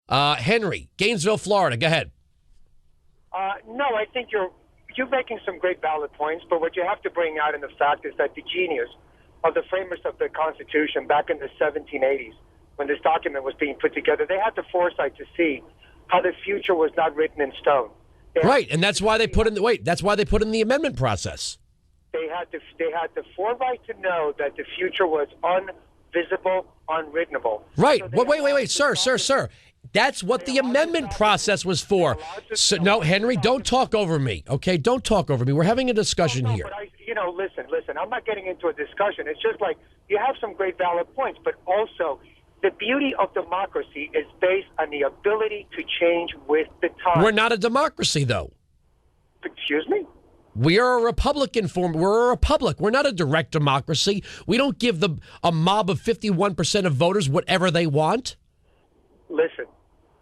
Henry, Gainesville, Florida. Go ahead. No, I think you're making some great valid points, but what you have to bring out in the fact is that the genius of the framers of the Constitution back in the 1780s, when this document was being put together, they had the foresight to see how the future was not written in stone. Right, and that's why they put in the amendment process. They had the foresight to know that the future was unvisible, unwrittenable. Right. So Wait, sir. That's what the amendment process was for. So, no, Henry, don't talk over me, okay? Don't talk over me. We're having a discussion here. But listen, I'm not getting into a discussion. It's just like you have some great valid points, but also the beauty of democracy is based on the ability to change with the times. We're not a democracy, though. Excuse me? We are a Republican form. We're a republic. We're not a direct democracy. We don't give a mob of 51% of voters whatever they want. Listen,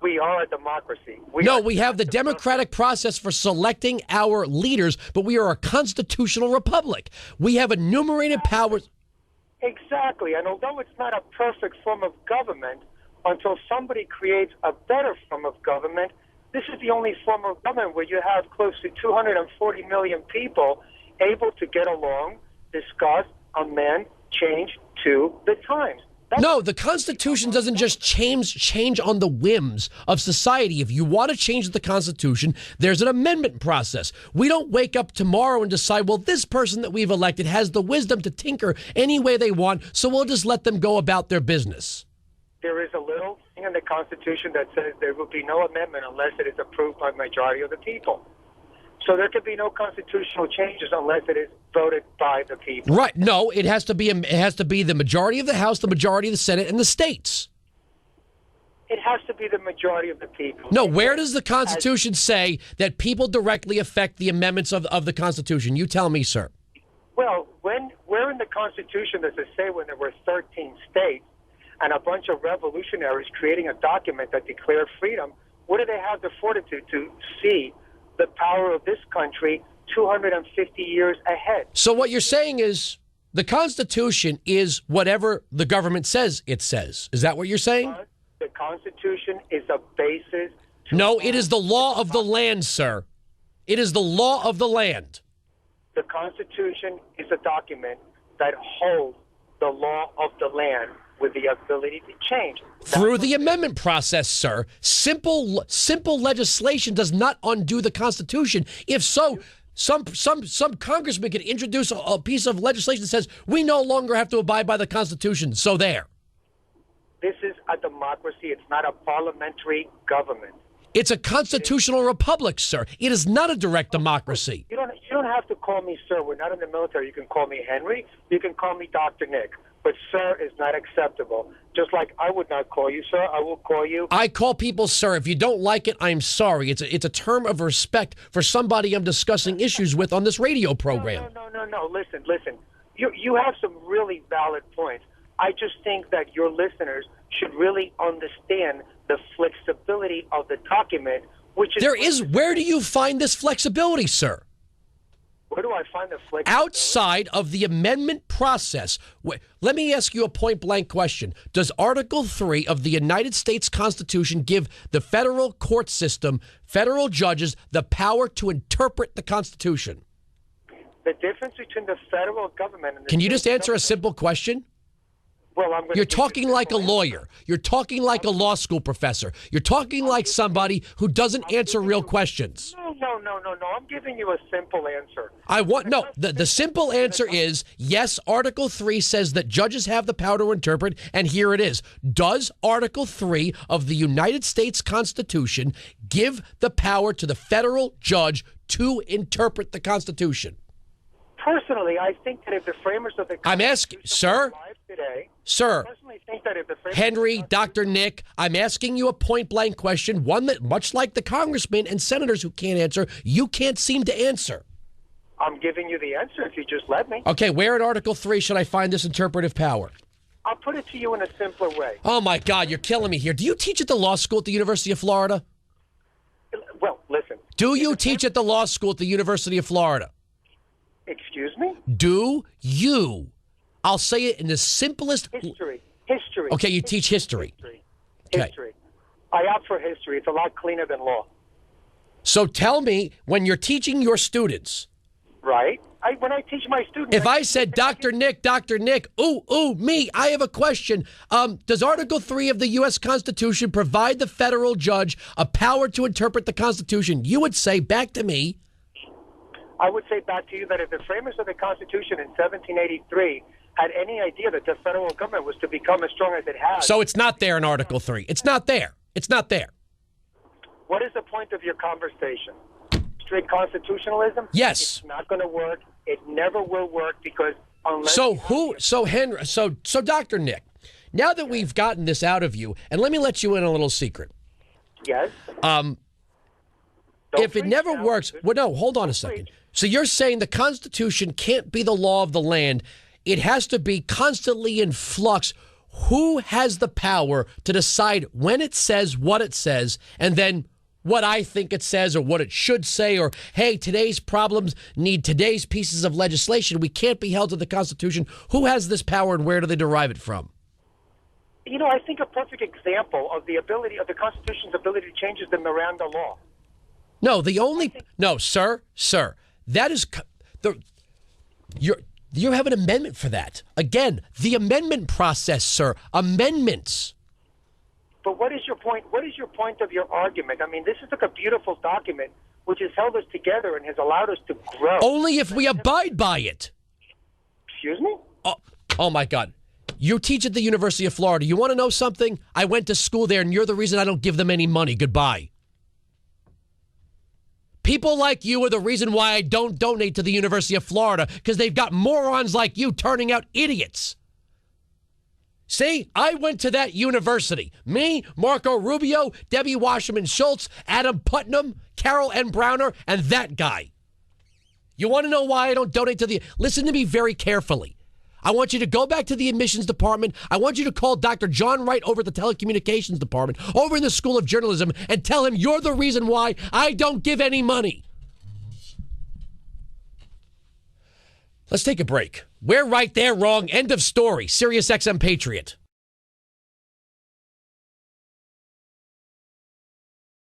we are a democracy. We have the democratic process for selecting our leaders, but we are a constitutional republic. We have enumerated powers. Exactly. And although it's not a perfect form of government, until somebody creates a better form of government, this is the only form of government where you have close to 240 million people able to get along, discuss, amend, change to the times. No, the Constitution doesn't just change on the whims of society. If you want to change the Constitution, there's an amendment process. We don't wake up tomorrow and decide, well, this person that we've elected has the wisdom to tinker any way they want, so we'll just let them go about their business. There is a little thing in the Constitution that says there will be no amendment unless it is approved by the majority of the people. So there could be no constitutional changes unless it is voted by the people. Right. No, it has to be the majority of the House, the majority of the Senate, and the states. It has to be the majority of the people. No, where does the Constitution say that people directly affect the amendments of the Constitution? You tell me, sir. Well, where in the Constitution does it say when there were 13 states and a bunch of revolutionaries creating a document that declared freedom, where do they have the fortitude to see the power of this country 250 years ahead? So what you're saying is the Constitution is whatever the government says it says. Is that what you're saying? The Constitution is a basis. No, it is the law of the land, sir. It is the law of the land. The Constitution is a document that holds the law of the land with the ability to change. Through the amendment process, sir. Simple legislation does not undo the Constitution. If so, some congressman could introduce a piece of legislation that says we no longer have to abide by the Constitution. So there. This is a democracy. It's not a parliamentary government. It's a constitutional republic, sir. It is not a direct democracy. You don't have to call me sir. We're not in the military. You can call me Henry. You can call me Dr. Nick. But sir is not acceptable. Just like I would not call you sir, I will call you. I call people sir. If you don't like it, I'm sorry. It's a term of respect for somebody I'm discussing issues with on this radio program. No. Listen. You have some really valid points. I just think that your listeners should really understand the flexibility of the document, which is... Where do you find this flexibility, sir? Where do I find the flexibility? Outside of the amendment process. Let me ask you a point-blank question. Does Article 3 of the United States Constitution give the federal court system, federal judges, the power to interpret the Constitution? The difference between the federal government and the... Can you just answer a simple question? Well, You're talking like a lawyer. You're talking like a law school professor. You're talking like somebody who doesn't answer real questions. No. I'm giving you a simple answer. The simple answer is yes, Article 3 says that judges have the power to interpret, and here it is. Does Article 3 of the United States Constitution give the power to the federal judge to interpret the Constitution? Personally, I think that if the framers of the Constitution I'm asking, sir, today, sir, Henry, Dr. Nick, I'm asking you a point-blank question, one that, much like the congressmen and senators who can't answer, you can't seem to answer. I'm giving you the answer if you just let me. Okay, where in Article 3 should I find this interpretive power? I'll put it to you in a simpler way. Oh, my God, you're killing me here. Do you teach at the law school at the University of Florida? Well, listen. Do you teach at the law school at the University of Florida? Excuse me? Do you? I'll say it in the simplest... History. Okay, you teach history. History. I opt for history. It's a lot cleaner than law. So tell me, when you're teaching your students, Right? When I teach my students... if I said, Dr. Nick, me, I have a question. Does Article 3 of the U.S. Constitution provide the federal judge a power to interpret the Constitution? You would say back to me... I would say back to you that if the framers of the Constitution in 1783 had any idea that the federal government was to become as strong as it has... So it's not there in Article 3. It's not there. It's not there. What is the point of your conversation? Strict constitutionalism? Yes. It's not going to work. It never will work because unless... So Dr. Nick, now that we've gotten this out of you, and let me let you in a little secret. Yes? If it never works... Well, no, hold on a second. So you're saying the Constitution can't be the law of the land. It has to be constantly in flux. Who has the power to decide when it says what it says, and then what I think it says or what it should say, or, hey, today's problems need today's pieces of legislation. We can't be held to the Constitution. Who has this power and where do they derive it from? You know, I think a perfect example of the ability of the Constitution's ability to change is the Miranda law. No, no, sir. That is you have an amendment for that. Again, the amendment process, sir. Amendments. But what is your point? What is your point of your argument? I mean, this is like a beautiful document which has held us together and has allowed us to grow. Only if we abide by it. Excuse me? Oh my God. You teach at the University of Florida. You want to know something? I went to school there, and you're the reason I don't give them any money. Goodbye. People like you are the reason why I don't donate to the University of Florida, because they've got morons like you turning out idiots. See, I went to that university. Me, Marco Rubio, Debbie Wasserman Schultz, Adam Putnam, Carol N. Browner, and that guy. You want to know why I don't donate to the... Listen to me very carefully. I want you to go back to the admissions department. I want you to call Dr. John Wright over at the telecommunications department, over in the School of Journalism, and tell him you're the reason why I don't give any money. Let's take a break. We're right, they're wrong. End of story. Sirius XM Patriot.